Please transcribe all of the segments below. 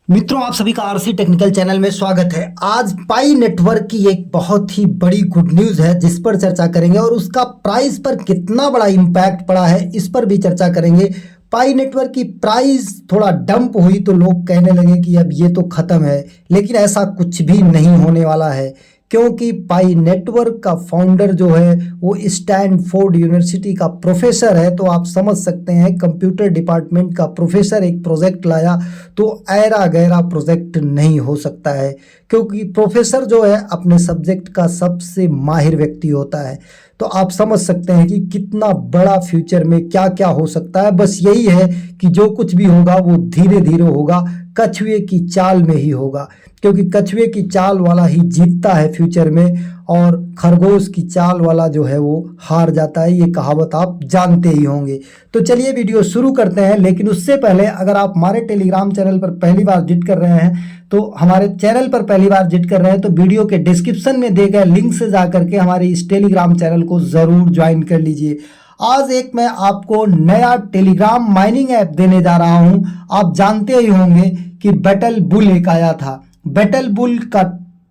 मित्रों, आप सभी का आरसी टेक्निकल चैनल में स्वागत है। आज पाई नेटवर्क की एक बहुत ही बड़ी गुड न्यूज़ है जिस पर चर्चा करेंगे और उसका प्राइस पर कितना बड़ा इम्पैक्ट पड़ा है इस पर भी चर्चा करेंगे। पाई नेटवर्क की प्राइस थोड़ा डंप हुई तो लोग कहने लगे कि अब ये तो ख़त्म है, लेकिन ऐसा कुछ भी नहीं होने वाला है क्योंकि पाई नेटवर्क का फाउंडर जो है वो स्टैनफोर्ड यूनिवर्सिटी का प्रोफेसर है। तो आप समझ सकते हैं, कंप्यूटर डिपार्टमेंट का प्रोफेसर एक प्रोजेक्ट लाया तो ऐरा गैरा प्रोजेक्ट नहीं हो सकता है, क्योंकि प्रोफेसर जो है अपने सब्जेक्ट का सबसे माहिर व्यक्ति होता है। तो आप समझ सकते हैं कि कितना बड़ा फ्यूचर में क्या क्या हो सकता है। बस यही है कि जो कुछ भी होगा वो धीरे धीरे होगा, कछुए की चाल में ही होगा, क्योंकि कछुए की चाल वाला ही जीतता है फ्यूचर में और खरगोश की चाल वाला जो है वो हार जाता है। ये कहावत आप जानते ही होंगे। तो चलिए वीडियो शुरू करते हैं, लेकिन उससे पहले अगर आप हमारे टेलीग्राम चैनल पर पहली बार विजिट कर रहे हैं तो हमारे चैनल पर पहली बार विजिट कर रहे हैं तो वीडियो के डिस्क्रिप्शन में दिए गए लिंक से जाकर के हमारे इस टेलीग्राम चैनल को ज़रूर ज्वाइन कर लीजिए। आज एक मैं आपको नया टेलीग्राम माइनिंग ऐप देने जा रहा हूं। आप जानते ही होंगे कि बैटल बुल एक आया था। बैटल बुल का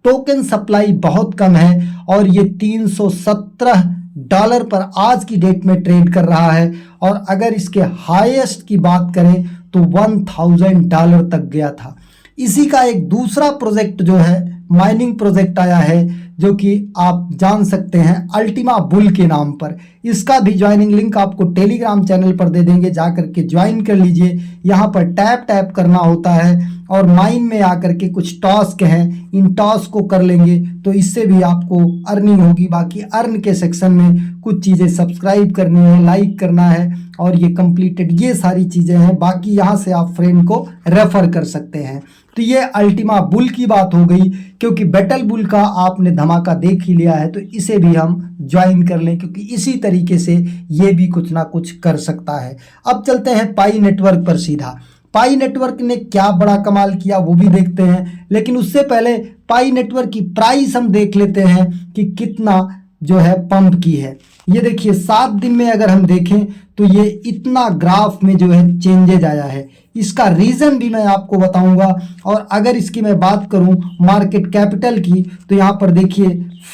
टोकन सप्लाई बहुत कम है और ये $317 पर आज की डेट में ट्रेड कर रहा है, और अगर इसके हाईएस्ट की बात करें तो $1000 तक गया था। इसी का एक दूसरा प्रोजेक्ट जो है माइनिंग प्रोजेक्ट आया है जो कि आप जान सकते हैं अल्टीमा बुल के नाम पर। इसका भी ज्वाइनिंग लिंक आपको टेलीग्राम चैनल पर दे देंगे, जा करके ज्वाइन कर लीजिए। यहाँ पर टैप करना होता है और माइन में आकर के कुछ टास्क हैं, इन टास्क को कर लेंगे तो इससे भी आपको अर्निंग होगी। बाकी अर्न के सेक्शन में कुछ चीज़ें सब्सक्राइब करनी है, लाइक करना है और ये कंप्लीटेड, ये सारी चीज़ें हैं। बाकी यहाँ से आप फ्रेंड को रेफर कर सकते हैं। तो ये अल्टीमा बुल की बात हो गई, क्योंकि बैटल बुल का आपने धमाका देख ही लिया है तो इसे भी हम ज्वाइन कर लें, क्योंकि इसी तरीके से ये भी कुछ ना कुछ कर सकता है। अब चलते हैं पाई नेटवर्क पर सीधा। पाई नेटवर्क ने क्या बड़ा कमाल किया वो भी देखते हैं, लेकिन उससे पहले पाई नेटवर्क की प्राइस हम देख लेते हैं कि कितना जो है पंप की है। ये देखिए 7 दिन में अगर हम देखें तो ये इतना ग्राफ में जो है चेंजेज आया है। इसका रीज़न भी मैं आपको बताऊंगा। और अगर इसकी मैं बात करूं मार्केट कैपिटल की तो यहाँ पर देखिए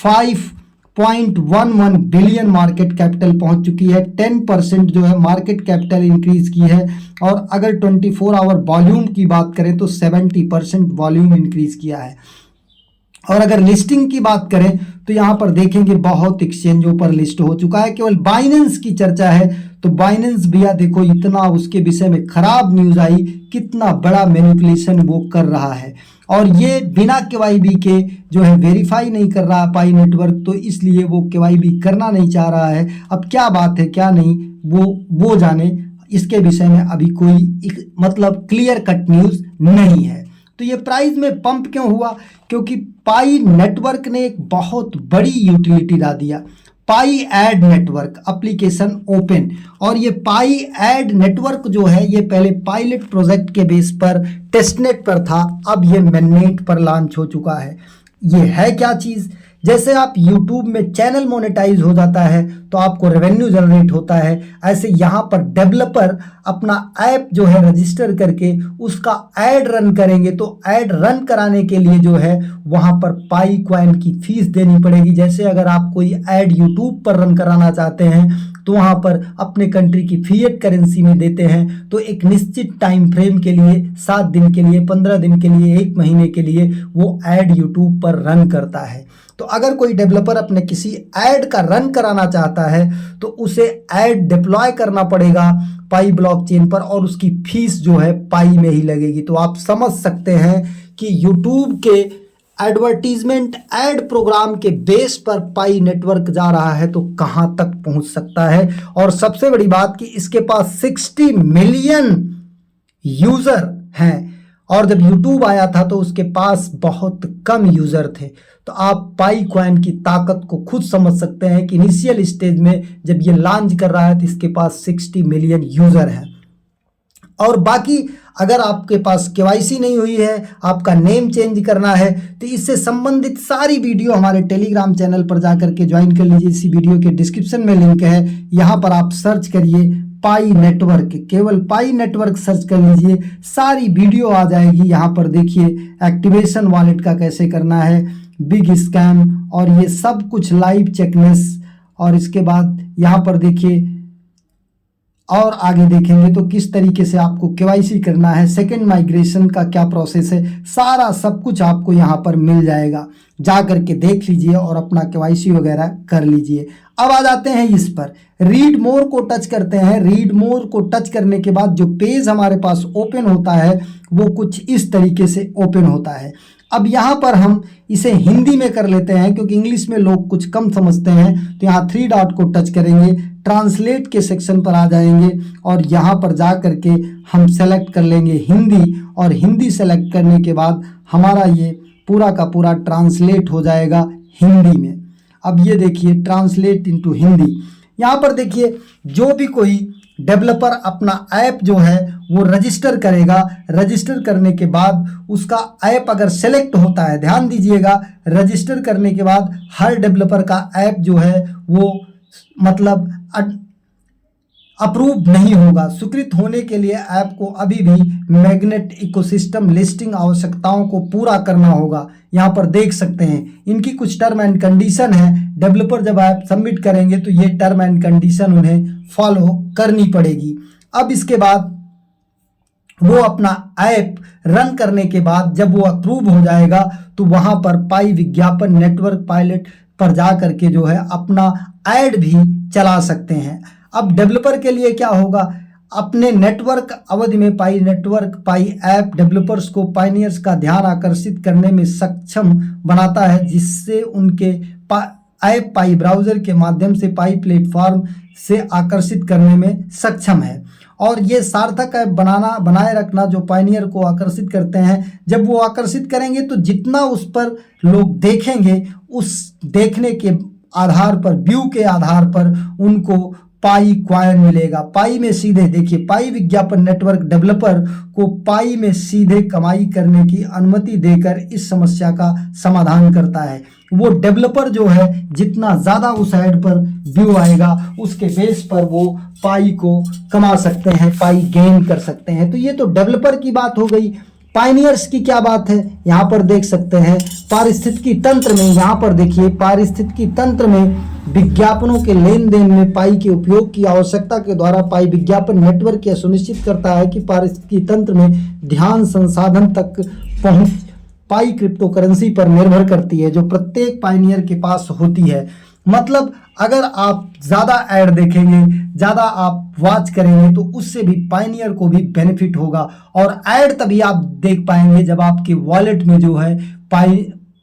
5.11 बिलियन मार्केट कैपिटल पहुंच चुकी है। 10% जो है मार्केट कैपिटल इंक्रीज की है। और अगर 24 आवर वॉल्यूम की बात करें तो 70% वॉल्यूम इंक्रीज किया है। और अगर लिस्टिंग की बात करें तो यहाँ पर देखेंगे बहुत एक्सचेंजों पर लिस्ट हो चुका है। केवल बाइनेंस की चर्चा है तो बाइनेंस भैया देखो इतना उसके विषय में खराब न्यूज आई, कितना बड़ा मैनिपुलेशन वो कर रहा है। और ये बिना केवाईबी के जो है वेरीफाई नहीं कर रहा है पाई नेटवर्क, तो इसलिए वो केवाईबी करना नहीं चाह रहा है। अब क्या बात है क्या नहीं वो जाने, इसके विषय में अभी कोई मतलब क्लियर कट न्यूज नहीं है। तो ये प्राइस में पंप क्यों हुआ? क्योंकि पाई नेटवर्क ने एक बहुत बड़ी यूटिलिटी ला दिया, पाई एड नेटवर्क एप्लीकेशन ओपन। और ये पाई एड नेटवर्क जो है ये पहले पायलट प्रोजेक्ट के बेस पर टेस्टनेट पर था, अब ये मेननेट पर लॉन्च हो चुका है। ये है क्या चीज़? जैसे आप YouTube में चैनल मोनेटाइज हो जाता है तो आपको रेवेन्यू जनरेट होता है, ऐसे यहाँ पर डेवलपर अपना ऐप जो है रजिस्टर करके उसका ऐड रन करेंगे तो ऐड रन कराने के लिए जो है वहाँ पर पाई कॉइन की फीस देनी पड़ेगी। जैसे अगर आप कोई ऐड YouTube पर रन कराना चाहते हैं तो वहाँ पर अपने कंट्री की फिएट करेंसी में देते हैं, तो एक निश्चित टाइम फ्रेम के लिए 7 दिन के लिए, 15 दिन के लिए, 1 महीने के लिए वो ऐड YouTube पर रन करता है। तो अगर कोई डेवलपर अपने किसी ऐड का रन कराना चाहता है तो उसे ऐड डिप्लॉय करना पड़ेगा पाई ब्लॉकचेन पर और उसकी फीस जो है पाई में ही लगेगी। तो आप समझ सकते हैं कि यूट्यूब के एडवर्टीजमेंट ऐड प्रोग्राम के बेस पर पाई नेटवर्क जा रहा है तो कहां तक पहुंच सकता है। और सबसे बड़ी बात कि इसके पास 60 मिलियन यूजर हैं, और जब YouTube आया था तो उसके पास बहुत कम यूज़र थे। तो आप पाई कॉइन की ताकत को खुद समझ सकते हैं कि इनिशियल स्टेज में जब ये लॉन्च कर रहा है तो इसके पास 60 मिलियन यूज़र हैं। और बाकी अगर आपके पास केवाईसी नहीं हुई है, आपका नेम चेंज करना है, तो इससे संबंधित सारी वीडियो हमारे टेलीग्राम चैनल पर जाकर के ज्वाइन कर लीजिए। इसी वीडियो के डिस्क्रिप्शन में लिंक है, यहाँ पर आप सर्च करिए पाई नेटवर्क, केवल पाई नेटवर्क सर्च कर लीजिए, सारी वीडियो आ जाएगी। यहाँ पर देखिए एक्टिवेशन वॉलेट का कैसे करना है, बिग स्कैम, और ये सब कुछ लाइव चेकनेस। और इसके बाद यहाँ पर देखिए और आगे देखेंगे तो किस तरीके से आपको केवाईसी करना है, सेकंड माइग्रेशन का क्या प्रोसेस है, सारा सब कुछ आपको यहाँ पर मिल जाएगा। जा करके देख लीजिए और अपना केवाईसी वगैरह कर लीजिए। अब आ जाते हैं इस पर, रीड मोर को टच करते हैं। रीड मोर को टच करने के बाद जो पेज हमारे पास ओपन होता है वो कुछ इस तरीके से ओपन होता है। अब यहाँ पर हम इसे हिंदी में कर लेते हैं क्योंकि इंग्लिश में लोग कुछ कम समझते हैं। तो यहाँ 3 डॉट को टच करेंगे, ट्रांसलेट के सेक्शन पर आ जाएंगे और यहाँ पर जा करके हम सेलेक्ट कर लेंगे हिंदी, और हिंदी सेलेक्ट करने के बाद हमारा ये पूरा का पूरा ट्रांसलेट हो जाएगा हिंदी में। अब ये देखिए ट्रांसलेट इनटू हिंदी। यहाँ पर देखिए जो भी कोई डेवलपर अपना ऐप जो है वो रजिस्टर करेगा, रजिस्टर करने के बाद उसका ऐप अगर सेलेक्ट होता है, ध्यान दीजिएगा, रजिस्टर करने के बाद हर डेवलपर का ऐप जो है वो मतलब अप्रूव नहीं होगा। स्वीकृत होने के लिए ऐप को अभी भी मैग्नेट इकोसिस्टम लिस्टिंग आवश्यकताओं को पूरा करना होगा। यहाँ पर देख सकते हैं इनकी कुछ टर्म एंड कंडीशन है। डेवलपर जब ऐप सबमिट करेंगे तो ये टर्म एंड कंडीशन उन्हें फॉलो करनी पड़ेगी। अब इसके बाद वो अपना ऐप रन करने के बाद जब वो अप्रूव हो जाएगा तो वहाँ पर पाई विज्ञापन नेटवर्क पायलट पर जा करके जो है अपना ऐड भी चला सकते हैं। अब डेवलपर के लिए क्या होगा, अपने नेटवर्क अवधि में पाई नेटवर्क पाई ऐप डेवलपर्स को पायनियर्स का ध्यान आकर्षित करने में सक्षम बनाता है, जिससे उनके ऐप पाई ब्राउज़र के माध्यम से पाई प्लेटफॉर्म से आकर्षित करने में सक्षम है। और ये सार्थक ऐप बनाए रखना जो पायनियर को आकर्षित करते हैं। जब वो आकर्षित करेंगे तो जितना उस पर लोग देखेंगे, उस देखने के आधार पर, व्यू के आधार पर उनको पाई क्वाइन मिलेगा। पाई में सीधे देखिए, पाई विज्ञापन नेटवर्क डेवलपर को पाई में सीधे कमाई करने की अनुमति देकर इस समस्या का समाधान करता है। वो डेवलपर जो है जितना ज़्यादा उस ऐड पर व्यू आएगा उसके बेस पर वो पाई को कमा सकते हैं, पाई गेन कर सकते हैं। तो ये तो डेवलपर की बात हो गई। पायनियर्स की क्या बात है, यहाँ पर देख सकते हैं पारिस्थितिकी तंत्र में, यहाँ पर देखिए पारिस्थितिकी तंत्र में विज्ञापनों के लेन देन में पाई के उपयोग की आवश्यकता के द्वारा पाई विज्ञापन नेटवर्क यह सुनिश्चित करता है कि पारिस्थितिकी तंत्र में ध्यान संसाधन तक पहुंच पाई क्रिप्टो करेंसी पर निर्भर करती है, जो प्रत्येक पायनियर के पास होती है। मतलब अगर आप ज़्यादा ऐड देखेंगे, ज़्यादा आप वॉच करेंगे तो उससे भी पायनियर को भी बेनिफिट होगा। और ऐड तभी आप देख पाएंगे जब आपके वॉलेट में जो है पाई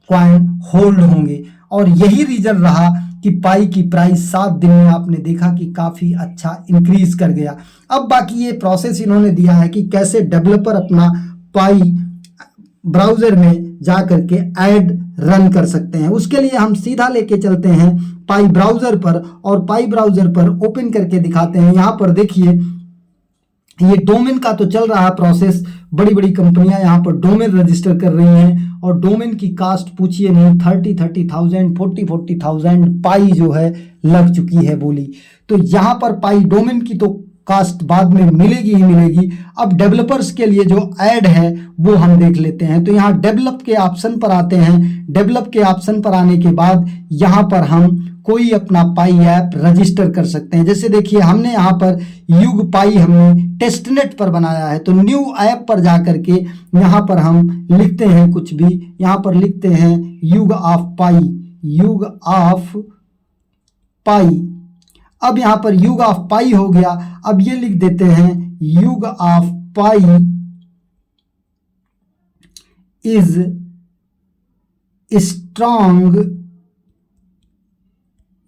क्वाइन होल्ड होंगे। और यही रीज़न रहा कि पाई की प्राइस 7 दिन में आपने देखा कि काफ़ी अच्छा इंक्रीज कर गया। अब बाकी ये प्रोसेस इन्होंने दिया है कि कैसे डेवलपर अपना पाई ब्राउज़र में जा करके ऐड रन कर सकते हैं। उसके लिए हम सीधा लेके चलते हैं पाई ब्राउज़र पर और पाई ब्राउज़र पर ओपन करके दिखाते हैं। यहाँ पर देखिए ये डोमेन का तो चल रहा है प्रोसेस, बड़ी बड़ी कंपनियां यहाँ पर डोमेन रजिस्टर कर रही हैं और डोमेन की कास्ट पूछिए नहीं, 30,000 40,000 पाई जो है लग चुकी है बोली। तो यहाँ पर पाई डोमेन की तो कास्ट बाद में मिलेगी ही मिलेगी। अब डेवलपर्स के लिए जो ऐड है वो हम देख लेते हैं। तो यहाँ डेवलप के ऑप्शन पर आते हैं। डेवलप के ऑप्शन पर आने के बाद यहाँ पर हम कोई अपना पाई ऐप रजिस्टर कर सकते हैं। जैसे देखिए हमने यहाँ पर युग पाई हमने टेस्टनेट पर बनाया है, तो न्यू ऐप पर जा करके यहाँ पर हम लिखते हैं कुछ भी, यहाँ पर लिखते हैं युग ऑफ पाई, युग ऑफ पाई। अब यहाँ पर युग ऑफ पाई हो गया। अब ये लिख देते हैं युग of pi is strong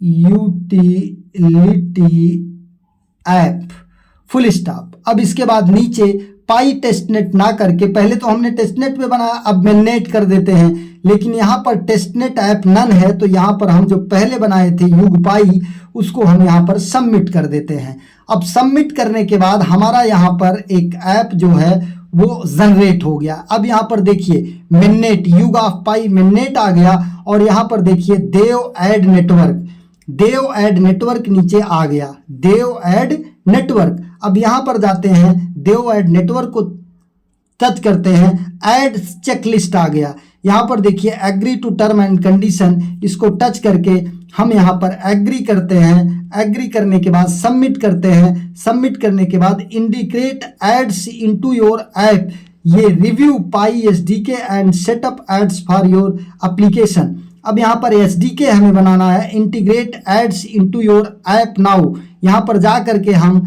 utility app, full stop. अब इसके बाद नीचे पाई टेस्टनेट ना करके, पहले तो हमने टेस्टनेट पे बनाया, अब मेननेट कर देते हैं, लेकिन यहाँ पर टेस्टनेट ऐप नन है तो यहाँ पर हम जो पहले बनाए थे युग पाई उसको हम यहाँ पर सबमिट कर देते हैं। अब सबमिट करने के बाद हमारा यहाँ पर एक ऐप जो है वो जनरेट हो गया। अब यहाँ पर देखिए मेननेट, युग ऑफ पाई मेननेट आ गया और यहाँ पर देखिए देव ऐड नेटवर्क, देव ऐड नेटवर्क नीचे आ गया, देव ऐड नेटवर्क, अब यहाँ पर जाते हैं, देव ऐड नेटवर्क को टच करते हैं, ऐड चेकलिस्ट आ गया। यहाँ पर देखिए agree to term and condition, इसको टच करके हम यहाँ पर एग्री करते हैं। एग्री करने के बाद सबमिट करते हैं। सबमिट करने के बाद indicate ads into your app, ये रिव्यू पाई SDK and setup ads for your application. अब यहाँ पर एसडीके हमें बनाना है, integrate ads into your app now, यहाँ पर जा करके हम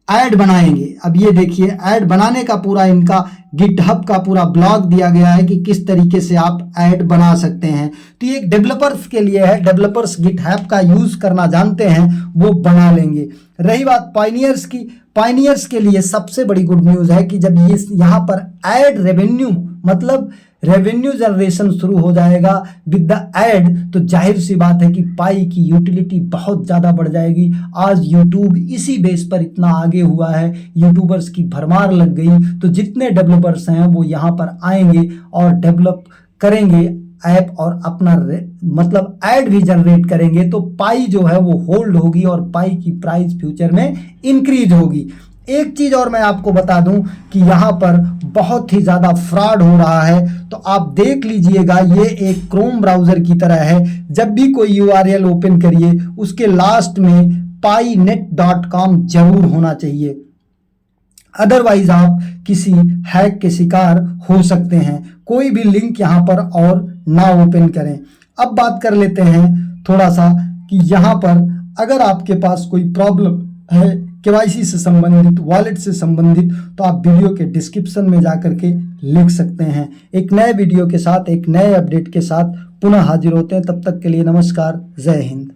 ऐड बनाएंगे। अब ये देखिए ऐड बनाने का पूरा इनका गिटहब का पूरा ब्लॉग दिया गया है कि किस तरीके से आप ऐड बना सकते हैं। तो ये डेवलपर्स के लिए है, डेवलपर्स गिटहब का यूज करना जानते हैं वो बना लेंगे। रही बात पायनियर्स की, पायनियर्स के लिए सबसे बड़ी गुड न्यूज़ है कि जब ये यहाँ पर ऐड रेवेन्यू मतलब रेवेन्यू जनरेशन शुरू हो जाएगा विद द ऐड, तो जाहिर सी बात है कि पाई की यूटिलिटी बहुत ज़्यादा बढ़ जाएगी। आज यूट्यूब इसी बेस पर इतना आगे हुआ है, यूट्यूबर्स की भरमार लग गई, तो जितने डेवलपर्स हैं वो यहाँ पर आएंगे और डेवलप करेंगे ऐप और अपना मतलब ऐड भी जनरेट करेंगे, तो पाई जो है वो होल्ड होगी और पाई की प्राइस फ्यूचर में इंक्रीज होगी। एक चीज़ और मैं आपको बता दूं कि यहाँ पर बहुत ही ज़्यादा फ्रॉड हो रहा है, तो आप देख लीजिएगा, ये एक क्रोम ब्राउज़र की तरह है। जब भी कोई URL ओपन करिए उसके लास्ट में painet.com जरूर होना चाहिए, अदरवाइज आप किसी हैक के शिकार हो सकते हैं। कोई भी लिंक यहाँ पर और ना ओपन करें। अब बात कर लेते हैं थोड़ा सा कि यहाँ पर अगर आपके पास कोई प्रॉब्लम है केवाईसी से संबंधित, वॉलेट से संबंधित, तो आप वीडियो के डिस्क्रिप्शन में जा करके लिख सकते हैं। एक नए वीडियो के साथ, एक नए अपडेट के साथ पुनः हाजिर होते हैं। तब तक के लिए नमस्कार, जय हिंद।